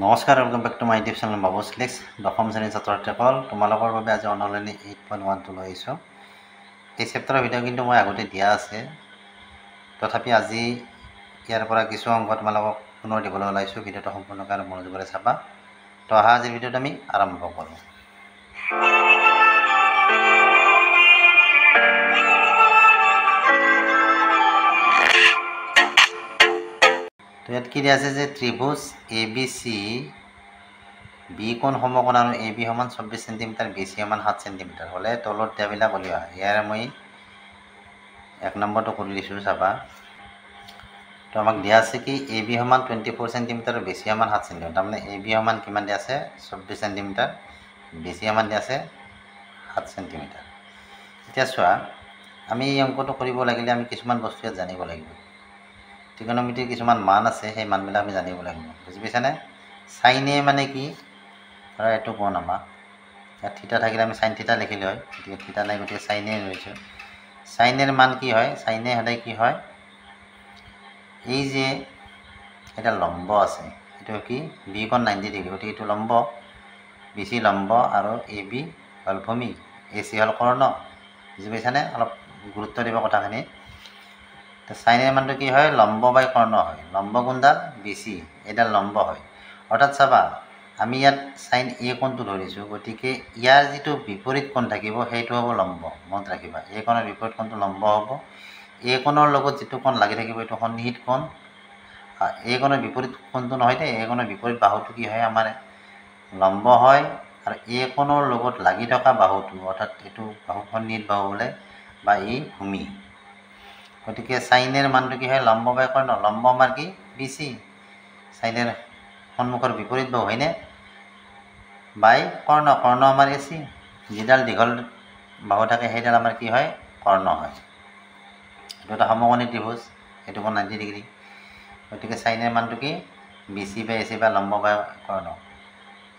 নমস্কাৰ, welcome back to my YouTube channel Babu's Clicks. দশম শ্ৰেণীৰ ছাত্ৰ-ছাত্ৰীসকল, তোমালোকৰ বাবে আজি অনলাইনে 8.12 লৈ আহিছোঁ। এই চেপ্টাৰৰ ভিডিঅ' কিন্তু মই আগতে দিয়া আছে, তথাপি আজি ইয়াৰ পৰা কিছু অংক তোমালোকক পুনৰ দিবলৈ ওলাইছোঁ। ভিডিঅ'টো সম্পূৰ্ণকৈ আৰু মনোযোগেৰে চাবা। তো অহা আজিৰ ভিডিঅ'টো আমি আৰম্ভ কৰোঁ। তো ইয়াত কি দিয়া আছে যে ত্ৰিভুজ ABC বি কোণ সমকোণ আৰু AB সমান 24 সেন্টিমিটাৰ, BC সমান 7 সেন্টিমিটাৰ হ'লে তলত দিয়াবিলাক উলিওৱা। ইয়াৰে মই 1 নম্বৰটো কৰি দিছোঁ, চাবা। তো আমাক দিয়া আছে কি AB সমান 24 সেন্টিমিটাৰ আৰু BC সমান 7 সেন্টিমিটাৰ। তাৰমানে AB সমান কিমান দিয়া আছে 24 সেন্টিমিটাৰ, BC সমান দিয়া আছে 7 সেন্টিমিটাৰ। এতিয়া চোৱা, আমি এই অংকটো কৰিব লাগিলে আমি কিছুমান বস্তু ইয়াত জানিব লাগিব। ত্ৰিকোণমিতিৰ কিছুমান মান আছে, সেই মানবিলাক আমি জানিব লাগিব। বুজি পাইছানে? সাইন এ মানে কি? ধৰা এইটো কোণ আমাৰ, ইয়াত থিতা থাকিলে আমি সাইন থিতা লিখিলে হয়, গতিকে থিতা নাই, গতিকে সাইন এ লৈছোঁ। সাইন এৰ মান কি হয়? সাইন এ সদায় কি হয়, এই যে এটা লম্ব আছে, এইটো কি বি কোণ 90 ডিগ্ৰী, গতিকে এইটো লম্ব, BC লম্ব আৰু AB হ'ল ভূমি, AC হ'ল কৰ্ণ। বুজি পাইছানে? অলপ গুৰুত্ব দিব কথাখিনি। তো সাইন এৰ মানটো কি হয়? লম্ব বাই কৰ্ণ হয়। লম্ব কোণডাল BC, এইডাল লম্ব হয়। অৰ্থাৎ চাবা, আমি ইয়াত সাইন এ কোণটো ধৰিছোঁ, গতিকে ইয়াৰ যিটো বিপৰীত কোণ থাকিব সেইটো হ'ব লম্ব। মনত ৰাখিবা, এই কোণৰ বিপৰীত কোণটো লম্ব হ'ব। এই কোণৰ লগত যিটো কোণ লাগি থাকিব এইটো সন্নিহিত কোণ। এই কোণৰ বিপৰীত কোণটো নহয় দেই, এই কোণৰ বিপৰীত বাহুটো কি হয় আমাৰ লম্ব হয়, আৰু এই কোণৰ লগত লাগি থকা বাহুটো, অৰ্থাৎ এইটো বাহু সন্নিহিত বাহু বোলে, বা এই ভূমি। গতিকে সাইনেৰ মানটো কি হয়? লম্ব বাই কৰ্ণ। লম্ব আমাৰ কি BC, সাইনেৰ সন্মুখৰ বিপৰীত বাহু হয়নে, বাই কৰ্ণ। কৰ্ণ আমাৰ AC, যিডাল দীঘল বাহু থাকে সেইডাল আমাৰ কি হয়? কৰ্ণ হয়। এইটো এটা সমকোণী ত্ৰিভুজ, এইটো কোণ 90 ডিগ্ৰী, গতিকে সাইনেৰ মানটো কি BC বাই AC বা লম্ব বাই কৰ্ণ।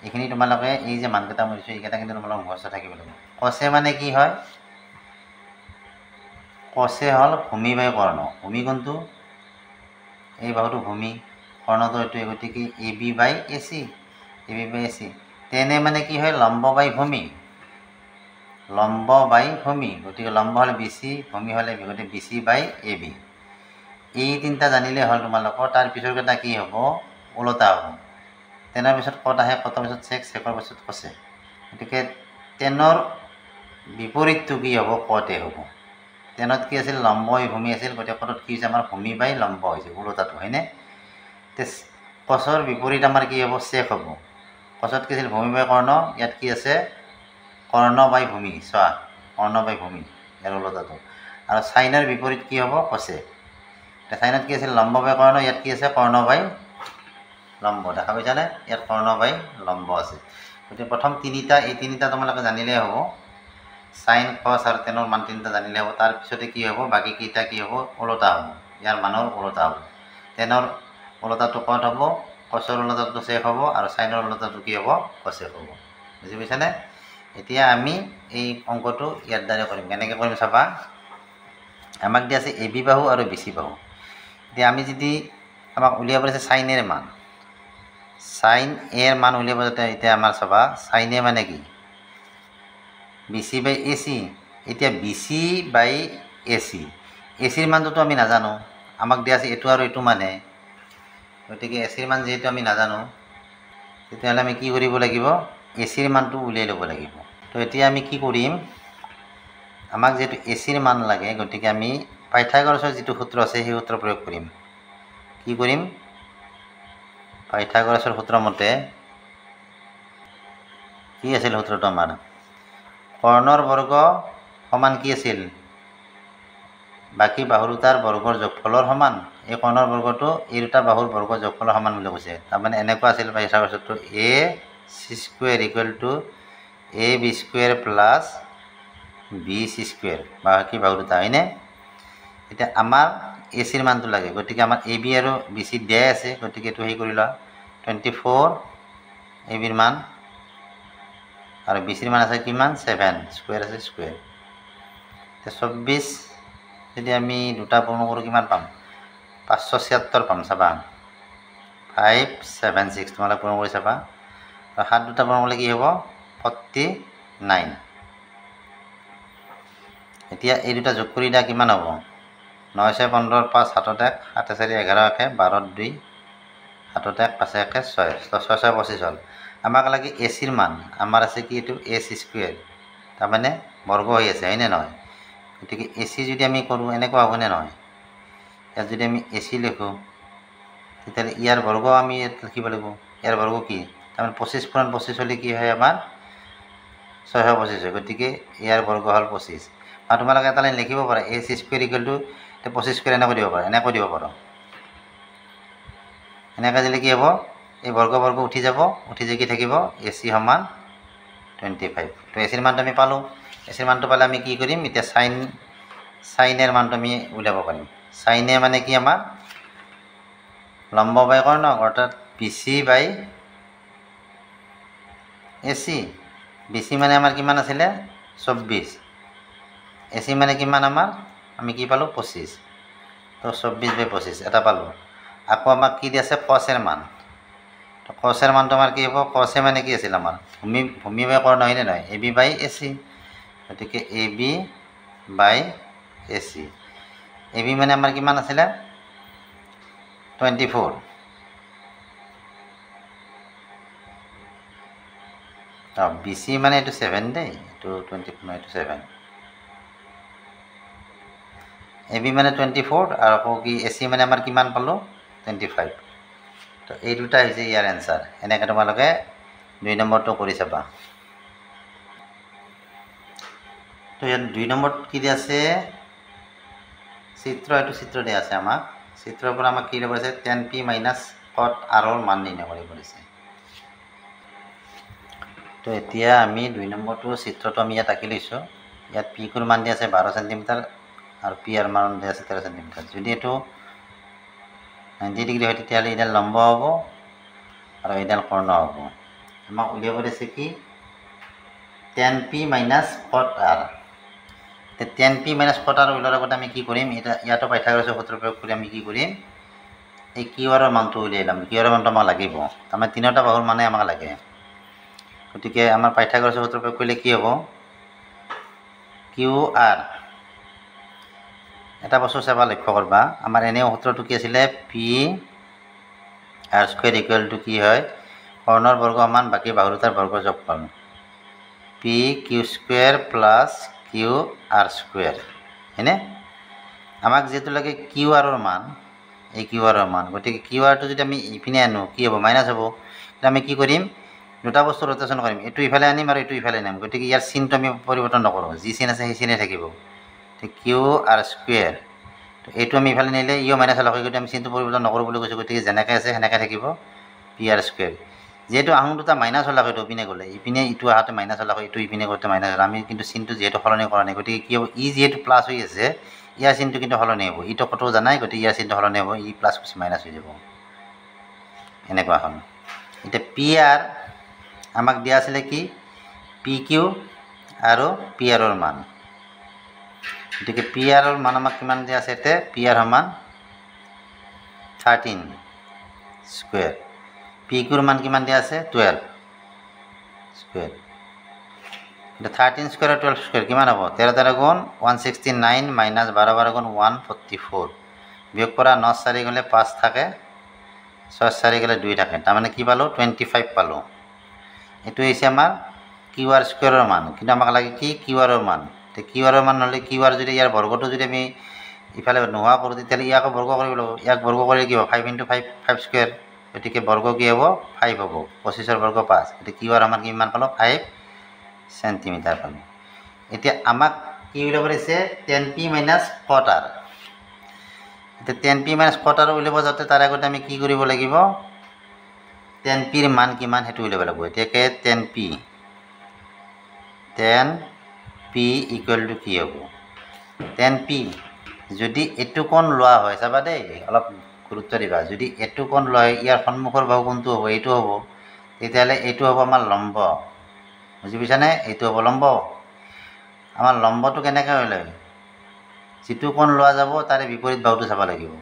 এইখিনি তোমালোকে এই যে মানকেইটা মই দিছোঁ এইকেইটা কিন্তু তোমালোকে মুখস্থ থাকিব লাগিব। কচে মানে কি হয়? কচে হ'ল ভূমি বাই কৰ্ণ। ভূমি কোণটো এই বাহুটো ভূমি, কৰ্ণটো এইটোৱে, গতিকে AB বাই AC, AB বাই AC। তেনে মানে কি হয়? লম্ব বাই ভূমি, লম্ব বাই ভূমি, গতিকে লম্ব হ'লে BC, ভূমি হ'লে AB, গতিকে BC বাই AB। এই তিনিটা জানিলে হ'ল তোমালোকৰ। তাৰ পিছৰ কেইটা কি হ'ব? ওলোটা হ'ব। টেনৰ পিছত কট আহে, কটৰ পিছত চেক, চেকৰ পিছত কচে, গতিকে টেনৰ বিপৰীতটো কি হ'ব? কটে হ'ব। টেনত কি আছিল? লম্ব বাই ভূমি আছিল, গতিকে কটত কি হৈছে? আমাৰ ভূমি বাই লম্ব হৈছে, ওলোটাটো হয়নে? কচৰ বিপৰীত আমাৰ কি হ'ব? চেক হ'ব। কচত কি আছিল? ভূমি বাই কৰ্ণ, ইয়াত কি আছে? কৰ্ণ বাই ভূমি। চোৱা, কৰ্ণ বাই ভূমি, ইয়াৰ ওলোটাটো। আৰু সাইনৰ বিপৰীত কি হ'ব? কচে। সাইনত কি আছিল? লম্ব বাই কৰ্ণ, ইয়াত কি আছে? কৰ্ণ বাই লম্ব। দেখা পাইছানে? ইয়াত কৰ্ণ বাই লম্ব আছে। গতিকে প্ৰথম তিনিটা, এই তিনিটা তোমালোকে জানিলেই হ'ব। সাইন, কচ আৰু টেনৰ মান তিনিটা জানিলে হ'ব। তাৰপিছতে কি হ'ব? বাকী কেইটা কি হ'ব? ওলোটা হ'ব, ইয়াৰ মানৰ ওলোটা হ'ব। টেনৰ ওলোটাটো কট হ'ব, কচৰ ওলোটাটো চেক হ'ব, আৰু সাইনৰ ওলোটাটো কি হ'ব? কচেক হ'ব। বুজি পাইছানে? এতিয়া আমি এই অংকটো ইয়াৰ দ্বাৰা কৰিম। কেনেকৈ কৰিম চাবা। আমাক দিয়া আছে AB বাহু আৰু BC বাহু। এতিয়া আমি যদি আমাক উলিয়াব আছে সাইনেৰ মান, সাইন এৰ মান উলিয়াব যাতে, এতিয়া আমাৰ চাবা সাইন এ মানে কি? BC বাই AC। এতিয়া BC বাই AC, ACৰ মানটোতো আমি নাজানো, আমাক দিয়া আছে এইটো আৰু এইটো মানে, গতিকে ACৰ মান যিহেতু আমি নাজানো, তেতিয়াহ'লে আমি কি কৰিব লাগিব? ACৰ মানটো উলিয়াই ল'ব লাগিব। তো এতিয়া আমি কি কৰিম? আমাক যিহেতু ACৰ মান লাগে, গতিকে আমি পাইথাগোৰাছৰ যিটো সূত্ৰ আছে সেই সূত্ৰ প্ৰয়োগ কৰিম। কি কৰিম? পাইথাগোৰাছৰ সূত্ৰ মতে কি আছিল সূত্ৰটো আমাৰ? কৰ্ণৰ বৰ্গ সমান কি আছিল? বাকী বাহু দুটাৰ বৰ্গৰ যোগফলৰ সমান। এই কৰ্ণৰ বৰ্গটো এই দুটা বাহুৰ বৰ্গৰ যোগফলৰ সমান বুলি কৈছে। তাৰমানে এনেকুৱা আছিল পাইথাগোৰাছৰটো, AC square equal to AB square plus BC square, বাকী বাহু দুটা হয়নে? এতিয়া আমাৰ ACৰ মানটো লাগে, গতিকে আমাৰ AB আৰু BC দিয়াই আছে, গতিকে এইটো হেৰি কৰি লোৱা। 24 ABৰ মান, আৰু BCৰ মান আছে কিমান? 7, স্কুৱেৰ আছে স্কুৱেৰ। এতিয়া 24 যদি আমি দুটা পূৰ্ণ কৰোঁ কিমান পাম? 576 পাম। চাবা, 576 তোমালোকে পূৰণ কৰি চাবা। আৰু 7 দুটা পূৰণ কৰিলে কি হ'ব 49। এতিয়া এই দুটা যোগ কৰি দিয়া কিমান হ'ব 9 6 15 5 7 1 7 4 11 1 12 2 7 1 5 1 6 6 6 25 হ'ল। আমাক লাগে এচিৰ মান। আমাৰ আছে কি এইটো এচ স্কুৱেৰ, তাৰমানে বৰ্গ হৈ আছে হয়নে নহয়। গতিকে এচি যদি আমি কৰোঁ এনেকুৱা হ'বনে নহয়। ইয়াত যদি আমি এচি লিখোঁ তেতিয়াহ'লে ইয়াৰ বৰ্গ আমি ইয়াত লিখিব লাগিব। ইয়াৰ বৰ্গ কি তাৰমানে 25 পূৰণ 25 হ'লে কি হয় আমাৰ 625 হয়। গতিকে ইয়াৰ বৰ্গ হ'ল 25। আৰু তোমালোকে এটা লাইন লিখিব পাৰা S square equal to 25 square এনেকৈ দিব পাৰা, এনেকৈ দিব পাৰা। এনেকৈ দিলে কি হ'ব এই বৰ্গ উঠি যাব, উঠি যে কি থাকিব এচি সমান 25। তো এচিৰ মানটো আমি পালোঁ। এচিৰ মানটো পালে আমি কি কৰিম এতিয়া চাইনৰ মানটো আমি উলিয়াব পাৰিম। চাইনে মানে কি আমাৰ লম্ব বাই কৰ্ণ, অৰ্থাৎ বিচি বাই এচি। বিচি মানে আমাৰ কিমান আছিলে 24, এচি মানে কিমান আমাৰ আমি কি পালোঁ 25। তো 24 বাই 25 এটা পালোঁ। আকৌ আমাক কি দি আছে কচেৰ মান। তো কচেৰ মানটো আমাৰ কি হ'ব কচে মানে কি আছিল আমাৰ ভূমি বাই কৰ্ণ নহয়নে নহয় এ বি বাই এচি। গতিকে A B by AC. A B মানে আমাৰ কিমান আছিলে 24, বি চি মানে এইটো 7 দেই, এইটো 24 নহয়, এইটো 7। এ বি মানে 24 আৰু আকৌ কি এ চি মানে আমাৰ কিমান পালোঁ 25। তো এই দুটা হৈছে ইয়াৰ এনচাৰ। এনেকৈ তোমালোকে 2 নম্বৰটো কৰি চাবা। তো ইয়াত 2 নম্বৰত কি দি আছে চিত্ৰ, এইটো চিত্ৰ দিয়া আছে আমাক। চিত্ৰৰ পৰা আমাক কি দিব আছে tan p minus cot r ৰ মান নিৰ্ণয় কৰিব দিছে। তো এতিয়া আমি 2 নম্বৰটো চিত্ৰটো আমি ইয়াত আঁকি লৈছোঁ। ইয়াত পি কোৰ মান দি আছে 12 সেণ্টিমিটাৰ আৰু পি আৰ মান দি আছে 13 সেণ্টিমিটাৰ। যদি এইটো 90 ডিগ্ৰী হয় তেতিয়াহ'লে এইডাল লম্ব হ'ব আৰু এইডাল কৰ্ণ হ'ব। আমাক উলিয়াব দিছে কি tan p minus cot r। tan p minus cot r উলিওৱাৰ আগতে আমি কি কৰিম ইয়াতো পাইথাগোৰাছৰ সূত্ৰ প্ৰয়োগ কৰি আমি কি কৰিম এই কিউ আৰৰ মানটো উলিয়াই ল'ম। কিউ আৰৰ মানটো আমাক লাগিব, তাৰমানে তিনিটা বাহুৰ মানে আমাক লাগে। গতিকে আমাৰ পাইথাগোৰাছৰ সূত্ৰ প্ৰয়োগ কৰিলে কি হ'ব কিউ আৰ। এটা বস্তু চাবা লক্ষ্য কৰবা আমাৰ এনেও সূত্ৰটো কি আছিলে P R square equal to কি হয় কৰ্ণৰ বৰ্গ সমান বাকী বাহু দুটাৰ বৰ্গ যোগফল P Q square plus Q R square হয়নে। আমাক যিহেতু লাগে কিউ আৰৰ মান, এই কিউ আৰৰ মান। গতিকে কিউ আৰটো যদি আমি ইপিনে আনো কি হ'ব মাইনাছ হ'ব। আমি কি কৰিম দুটা বস্তু ৰোটেশ্যন কৰিম, এইটো ইফালে আনিম আৰু এইটো ইফালে আনিম। গতিকে ইয়াৰ চিনটো আমি পৰিৱৰ্তন নকৰোঁ, যি চিন আছে সেই চিনে থাকিব। কিউ আৰ স্কুৱেৰ এইটো আমি ইফালে নিলে ইও মাইনাছ হ'ল, গতিকে আমি চিনটো পৰিৱৰ্তন নকৰোঁ বুলি কৈছোঁ। গতিকে যেনেকৈ আছে সেনেকৈ থাকিব পি আৰ স্কুৱেৰ। যিহেতু আহোঁ দুটা মাইনাছ হ'ল এইটো ইপিনে গ'লে ইপিনে ইটো আহাতে মাইনাছ হ'ল, এইটো ইপিনে কৰোঁতে মাইনাছ হ'ল। আমি কিন্তু চিনটো যিহেতু সলনি কৰা নাই, গতিকে কি হ'ব ই যিহেতু প্লাছ হৈ আছে ইয়াৰ চিনটো কিন্তু সলনি হ'ব। ইটো কতো জানাই, গতিকে ইয়াৰ চিনটো সলনি হ'ব, ই প্লাছ মাইনাছ হৈ যাব এনেকুৱা হ'ল। এতিয়া পি আৰ আমাক দিয়া আছিলে কি পি কিউ আৰু পি আৰৰ মান। গতিকে পি আৰৰ মান আমাক কিমান দিয়া আছে ইয়াতে পি আৰ সমান 13 স্কুৱেৰ, পি কিউৰ মান কিমান দিয়া আছে 12 স্কুৱেৰ। এতিয়া 13 স্কুৱেৰ আৰু 12 স্কুৱেৰ কিমান হ'ব 13 13 গুণ 169 মাইনাছ 12 12 গুণ 144 বিয়োগ কৰা 9 4 গ'লে 5 থাকে 6 4 গ'লে 2 থাকে, তাৰমানে কি পালোঁ 25 পালোঁ। এইটো হৈছে আমাৰ কিউ আৰ স্কুৱেৰৰ মান, কিন্তু আমাক লাগে কি কিউ আৰৰ মান। কিউ আৰৰ মান হ'লে কিউ আৰ যদি ইয়াৰ বৰ্গটো যদি আমি ইফালে নোহোৱা কৰোঁ তেতিয়াহ'লে ইয়াকো বৰ্গ কৰিব লাগিব। ইয়াক বৰ্গ কৰিলে কি হ'ব 5 × 5 5 স্কুৱেৰ। গতিকে বৰ্গ কি হ'ব 5 হ'ব, 25ৰ বৰ্গ 5। গতিকে কিউ আৰ আমাৰ কিমান পালোঁ 5 সেণ্টিমিটাৰ পালোঁ। এতিয়া আমাক কি উলিয়াব দিছে tan p minus cot r। এতিয়া tan p minus cot r উলিয়াব যাওঁতে তাৰ আগতে আমি কি কৰিব লাগিব tan p ৰ মান কিমান সেইটো উলিয়াব লাগিব। এতিয়াকে tan p ইকুৱেল টু কি হ'ব tan p যদি এইটো কোণ লোৱা হয় চাবা দেই অলপ গুৰুত্ব দিবা। যদি এইটো কোণ লোৱা হয় ইয়াৰ সন্মুখৰ বাহু কোনটো হ'ব এইটো হ'ব, তেতিয়াহ'লে এইটো হ'ব আমাৰ লম্ব, বুজি পাইছানে। এইটো হ'ব লম্ব। আমাৰ লম্বটো কেনেকৈ হ'লে যিটো কোণ লোৱা যাব তাৰে বিপৰীত বাহুটো চাব লাগিব।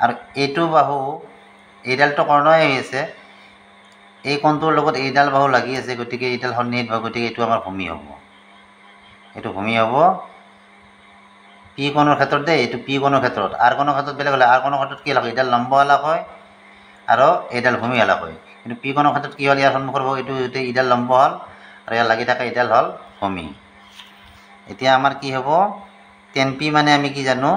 আৰু এইটো বাহু এইডালটো কৰ্ণই হৈ আছে, এই কোণটোৰ লগত এইডাল বাহু লাগি আছে, গতিকে এইডাল সন্নিহিত বাহু, গতিকে এইটো আমাৰ ভূমি হ'ব। এইটো ভূমি হ'ব পি কোণৰ ক্ষেত্ৰত দেই, এইটো পি কোণৰ ক্ষেত্ৰত। আৰ কোণৰ ক্ষেত্ৰত বেলেগ হ'লে আৰ কোণৰ ক্ষেত্ৰত কি লাগে, এইডাল লম্ব আলাক হয় আৰু এইডাল ভূমি আলাক হয়। কিন্তু পি কোণৰ ক্ষেত্ৰত কি হ'ল, ইয়াৰ সন্মুখৰ বাহু এইটো এইডাল লম্ব হ'ল আৰু ইয়াৰ লাগি থকা এইডাল হ'ল ভূমি। এতিয়া আমাৰ কি হ'ব, টেন পি মানে আমি কি জানো,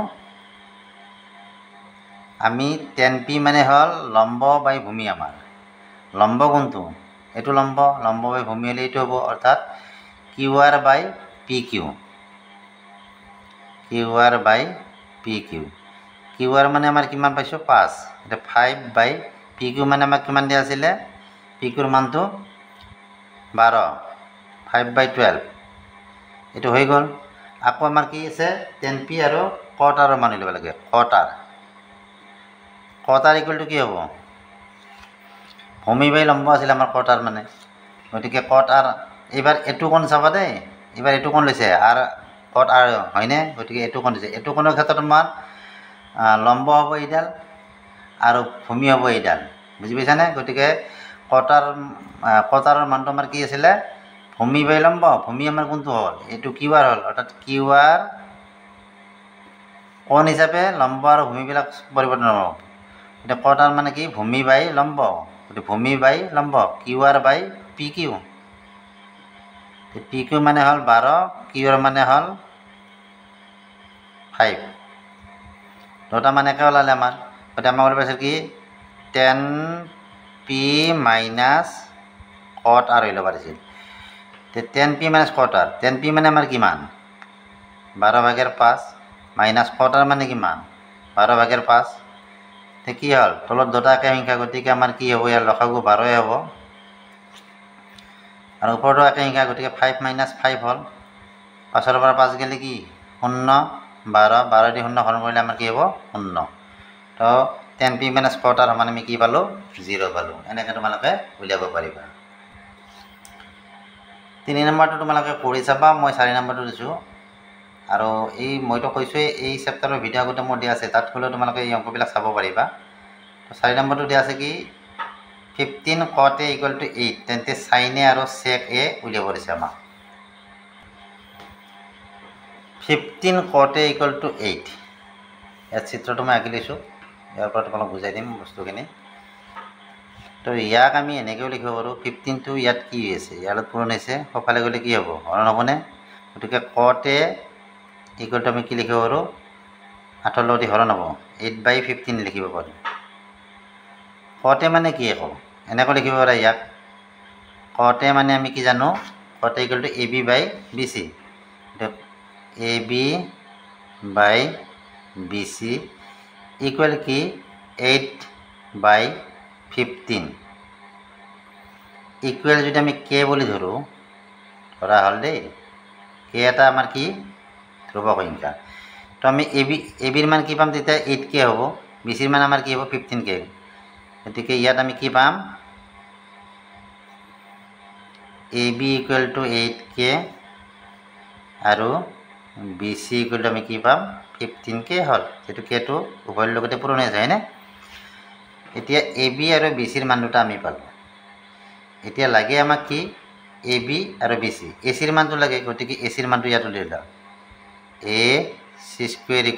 আমি টেন পি মানে হ'ল লম্ব বাই ভূমি। আমাৰ লম্ব কোনটো, এইটো লম্ব, লম্ব বাই ভূমি হ'লে এইটো হ'ব, অৰ্থাৎ কিউ আৰ বাই পি কিউ, কিউ আৰ বাই পি কিউ। কিউ আৰ মানে আমাৰ কিমান পাইছোঁ 5, এতিয়া 5 বাই পি কিউ মানে আমাক কিমান দিয়া আছিলে, পি কিউৰ মানটো 12, 5 বাই 12, এইটো হৈ গ'ল। আকৌ আমাৰ কি আছে, টেন পি আৰু কট আৰৰ মান উলিয়াব লাগে, কট আৰ। কট আৰ ইকুৱেলটো কি হ'ব, ভূমি বাই লম্ব আছিলে আমাৰ কট আৰ মানে, গতিকে কট আৰ, এইবাৰ এইটো কোণ চাবা দেই, এইবাৰ এইটো কোণ লৈছে আৰ কট আৰ হয়নে, গতিকে এইটো কোণ দিছে, এইটো কোণৰ ক্ষেত্ৰত আমাৰ লম্ব হ'ব এইডাল আৰু ভূমি হ'ব এইডাল, বুজি পাইছানে। গতিকে কট আৰৰ মানটো আমাৰ কি আছিলে, ভূমি বাই লম্ব, ভূমি আমাৰ কোনটো হ'ল, এইটো কিউ আৰ হ'ল, অৰ্থাৎ কিউ আৰ কোণ হিচাপে লম্ব আৰু ভূমিবিলাক পৰিৱৰ্তন হ'ব। এতিয়া কট আৰ মানে কি, ভূমি বাই লম্ব, গতিকে ভূমি বাই লম্ব, কিউ আৰ বাই পি কিউ। পি কিউ মানে হ'ল 12, কিউ আৰ মানে হ'ল 5, দুটা মানে একে ওলালে আমাৰ। গতিকে আমাক ওলাই পাইছে কি, টেন পি মাইনাছ কট আৰ হৈ ল'ব পাৰিছিল। টেন পি মাইনাছ কট আৰ, টেন পি মানে আমাৰ কিমান 12/5 মাইনাছ কট আৰ মানে কিমান 12/5, কি হ'ল, তলত দুটা একে সংখ্যা, গতিকে আমাৰ কি হ'ব, ইয়াৰ লসাগু 12 হ'ব আৰু ওপৰতো একে সংখ্যা, গতিকে 5 - 5 হ'ল, 5ৰ পৰা 5 গ'লে কি 0, 12, 12 দি 0 হৰণ কৰিলে আমাৰ কি হ'ব 0। তো টেন পি মাইনাছ কট আৰ সমান আমি কি পালোঁ, 0 পালোঁ। এনেকৈ তোমালোকে উলিয়াব পাৰিবা। 3 নম্বৰটো তোমালোকে কৰি চাবা, মই 4 নম্বৰটো দিছোঁ। আৰু এই মইতো কৈছোঁৱেই, এই চেপ্টাৰৰ ভিডিঅ' আগতে মোৰ দিয়া আছে, তাত গ'লেও তোমালোকে এই অংকবিলাক চাব পাৰিবা। তো 4 নম্বৰটো দিয়া আছে কি, 15 cot a = 8, তেন্তে sin a আৰু sec a উলিয়াব দিছে আমাক। 15 cot a = 8, ইয়াত চিত্ৰটো মই আঁকি লৈছোঁ, ইয়াৰ পৰা তোমালোক বুজাই দিম বস্তুখিনি। তো ইয়াক আমি এনেকৈও লিখিব পাৰোঁ, 15টো ইয়াত কি হৈ আছে, ইয়াৰ লগত পূৰণ হৈছে, সফালে গ'লে কি হ'ব, হৰণ হ'বনে। গতিকে cot a = আমি কি লিখিব পাৰোঁ, 8ৰ লগত হৰণ হ'ব, 8/15 লিখিব পাৰোঁ। cot a মানে কি আকৌ, এনেকৈ লিখিব পাৰা ইয়াক, cot a মানে আমি কি জানো, cot a = AB/BC, AB/BC equal কি 8/15, ইকুৱেল যদি আমি কে বুলি ধৰোঁ, ধৰা হ'ল দেই, কে এটা আমাৰ কি ধ্ৰুৱক সংখ্যা। তো আমি এবিৰ মান কি পাম, তেতিয়া 8k হ'ব, BCৰ মান আমাৰ কি হ'ব 15k। গতিকে ইয়াত আমি কি পাম, AB = 8k আৰু BC = আমি কি পাম 15k হ'ল, যিটো কেটো উভয়ৰ লগতে পূৰণ হৈ যায় হয়নে। এতিয়া AB আৰু BCৰ মান দুটা আমি পালোঁ। এতিয়া লাগে আমাক কি, AB আৰু BC, ACৰ মানটো লাগে, গতিকে ACৰ মানটো ইয়াত উলিয়াই লওঁ, AC² = AB²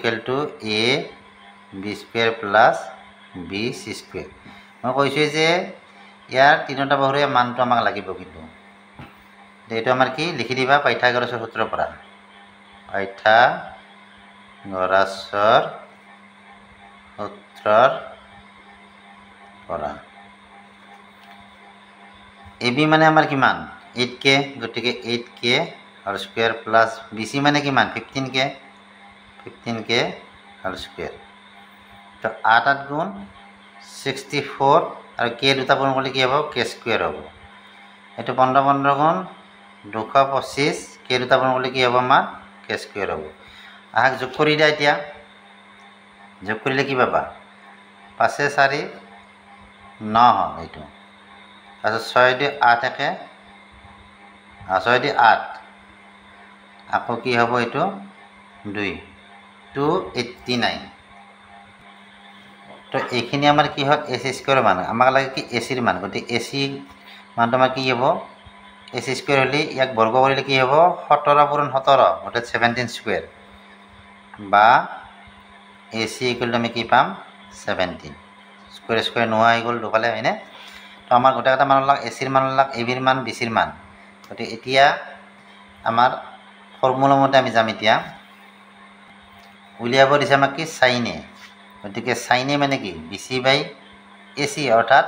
+ BC²। মই কৈছোঁ যে ইয়াৰ তিনিটা বাহুৰে মানটো আমাক লাগিব, কিন্তু এইটো আমাৰ কি লিখি দিবা পাইথাগোৰাছৰ সূত্ৰৰ পৰা, পাইথাগোৰাছৰ সূত্ৰৰ পৰা। AB মানে আমাৰ কিমান 8k, গতিকে 8k² + BC মানে কিমান 15k, 15k²। তো 8 × 8 = 64 আৰু k দুটা পূৰণ কৰিলে কি হ'ব, k² হ'ব। এইটো 15 × 225, k দুটা পূৰণ কৰিলে কি হ'ব আমাৰ k² হ'ব। আহক যোগ কৰি দিয়া, এতিয়া যোগ কৰিলে কি পাবা, 5 × 4 = 9 হ'ল এইটো, তাৰপিছত 6 × 2 = 8 একে, 6 × 2 = 8, আকৌ কি হ'ব এইটো 2, 289, তো এইখিনি আমাৰ কি হ'ল এ চি স্কুৱেৰ মান আমাক লাগে কি এ চিৰ মান গতিকে এ চি মানটো আমাৰ কি হ'ব এ চি স্কুৱেৰ হ'লে ইয়াক বৰ্গ কৰিলে কি হ'ব 17 পূৰণ 17 অৰ্থাৎ 17 স্কুৱেৰ বা এ চি ইকুৱেল আমি কি পাম 17 স্কুৱেৰ স্কুৱেৰ নোহোৱা হৈ গ'ল দুফালে হয়নে তো আমাৰ গোটেইকেইটা মান ওলাক এ চিৰ মান ওলাক এ বিৰ মান বি চিৰ মান গতিকে এতিয়া আমাৰ ফৰ্মুলা মতে আমি যাম এতিয়া উলিয়াব দিছে আমাক কি সাইন এ গতিকে সাইন এ মানে কি B C by A C অৰ্থাৎ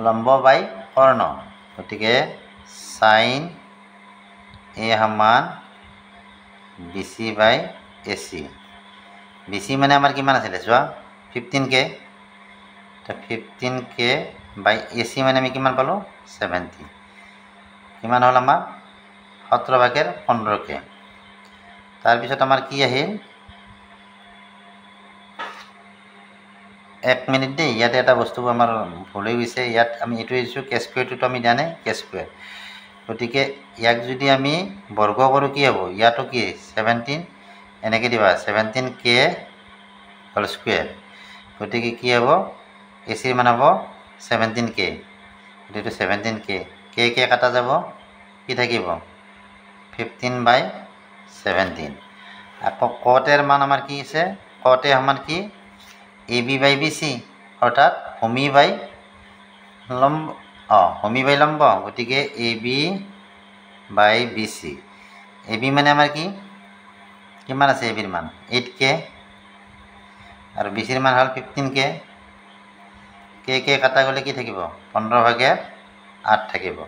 লম্ব বাই কৰ্ণ গতিকে সাইন এ সমান B C by A C B C মানে আমাৰ কিমান আছিলে চোৱা 15K তো 15K বাই এ চি মানে আমি কিমান পালোঁ 70 কিমান হ'ল আমাৰ 17/15K তাৰপিছত আমাৰ কি আহিল 1 মিনিট দেই ইয়াতে এটা বস্তু আমাৰ ভুল হৈ গৈছে ইয়াত আমি এইটো দিছোঁ কে স্কুৱেৰটো আমি জানে কে স্কুৱেৰ গতিকে ইয়াক যদি আমি বৰ্গ কৰোঁ কি হ'ব ইয়াতো কি 17 এনেকৈ দিবা 17K হোল স্কুৱেৰ গতিকে কি হ'ব এ চিৰ মান হ'ব 17K গতিকে 17K কে কাটা যাব কি থাকিব 15/17 আকৌ কটেৰ মান আমাৰ কি আছে কটে সমান কি A B by B C অৰ্থাৎ ভূমি বাই লম্ব ভূমি বাই লম্ব গতিকে A B by B C A B মানে আমাৰ কি কিমান আছে এ বিৰ মান 8K আৰু বি চিৰ মান হ'ল 15K কে কাটা গ'লে কি থাকিব 15/8 থাকিব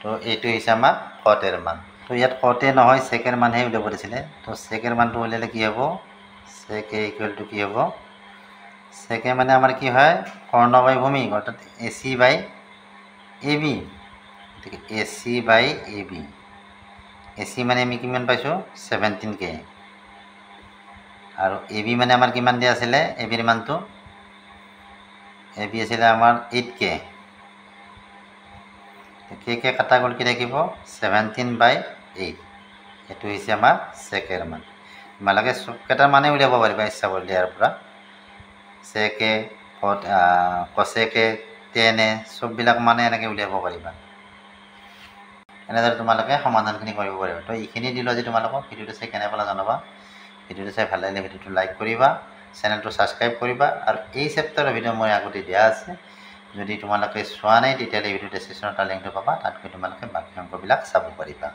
তো এইটো হৈছে আমাৰ কটেৰ মান তো ইয়াত কটে নহয় সেকেৰ মানহে উলিয়াব দিছিলে তো সেকেৰ মানটো উলিয়ালে কি হ'ব সেকে ইকুৱেল টু কি হ'ব সেকে মানে আমাৰ কি হয় কৰ্ণ বাই ভূমি অৰ্থাৎ এ চি বাই এ বি গতিকে A C by A B A C মানে আমি কিমান পাইছোঁ 17K আৰু এ বি মানে আমাৰ কিমান দিয়া আছিলে এ বিৰ মানটো এ বি আছিলে আমাৰ 8K কে কাটা গ'ল কি থাকিব 17/8 এইটো হৈছে আমাৰ সেকেৰ মান তোমালোকে চবকেইটাৰ মানে উলিয়াব পাৰিবা ইচ্ছা কৰিলে ইয়াৰ পৰা সেকে কচেকে টেনে চববিলাক মানে এনেকৈ উলিয়াব পাৰিবা এনেদৰে তোমালোকে সমাধানখিনি কৰিব পাৰিবা তো এইখিনি দিলোঁ আজি তোমালোকক ভিডিঅ'টো চাই কেনে পালা জনাবা ভিডিঅ'টো চাই ভাল লাগিলে ভিডিঅ'টো লাইক কৰিবা চেনেলটো ছাবস্ক্ৰাইব কৰিবা আৰু এই চেপ্টাৰৰ ভিডিঅ' মই আগতে দিয়া আছে যদি তোমালোকে চোৱা নাই তেতিয়াহ'লে ভিডিঅ' ডেছক্ৰিপশ্যনত তাৰ লিংকটো পাবা তাত গৈ তোমালোকে বাকী অংকবিলাক চাব পাৰিবা